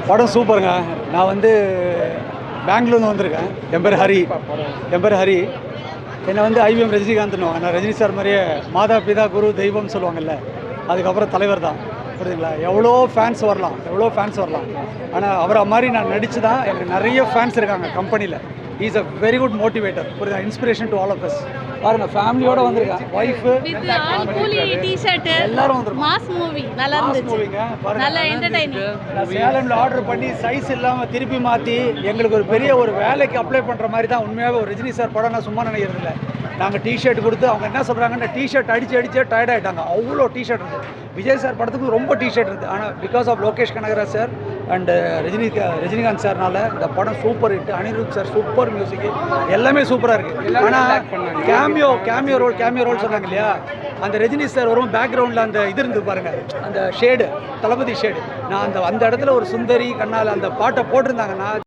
படம் சூப்பருங்க. நான் வந்து பெங்களூர்லேருந்து வந்திருக்கேன். என் பேர் ஹரி. என்னை வந்து ஐவிஎம் ரஜினிகாந்த்னுவாங்க. நான் ரஜினி சார் மாதிரியே மாதா பிதா குரு தெய்வம்னு சொல்லுவாங்கல்ல, அதுக்கப்புறம் தலைவர் தான். புரியுதுங்களா? எவ்வளோ ஃபேன்ஸ் வரலாம். ஆனால் அவரை மாதிரி நான் நடித்து தான் எனக்கு நிறைய ஃபேன்ஸ் இருக்காங்க கம்பெனியில். Is a very good motivator. புரியுதா? Inspiration to all of us. பாருங்க, ஃபேமிலியோட வந்திருக்கேன். ஒய்ஃபு எல்லாரும் வந்துருக்கோம். மாஸ் மூவி நல்லா இருந்துச்சு. மூவிங்க பாருங்க, நல்ல என்டர்டெய்னிங். நான் சேலமில் ஆர்டர் பண்ணி சைஸ் இல்லாமல் திருப்பி மாற்றி எங்களுக்கு ஒரு பெரிய ஒரு வேலைக்கு அப்ளை பண்ணுற மாதிரி தான். உண்மையாகவே ஒரு ரஜினி சார் படம் நான் சும்மா நினைக்கிறது இல்லை. நாங்கள் டிஷர்ட் கொடுத்து அவங்க என்ன சொல்கிறாங்கன்னா, டிஷர்ட் அடிச்சு டயர்ட் ஆகிட்டாங்க. அவ்வளோ டிஷர்ட் இருக்குது. விஜய் சார் படத்துக்கு ரொம்ப டிஷர்ட் இருக்குது. ஆனால் because of Lokesh Kanagaraj sir and Rajinikanth சார்னால இந்த படம் super hit. Anirudh sir super music, எல்லாமே சூப்பராக இருக்குது. ஆனால் கேமியோ ரோல் சொன்னாங்க இல்லையா, அந்த ரஜினி சார் வரும் பேக்ரவுண்டில் அந்த இது இருந்து பாருங்க, அந்த ஷேடு, தளபதி ஷேடு. நான் அந்த இடத்துல ஒரு சுந்தரி கண்ணால் அந்த பாட்டை போட்டிருந்தாங்கன்னா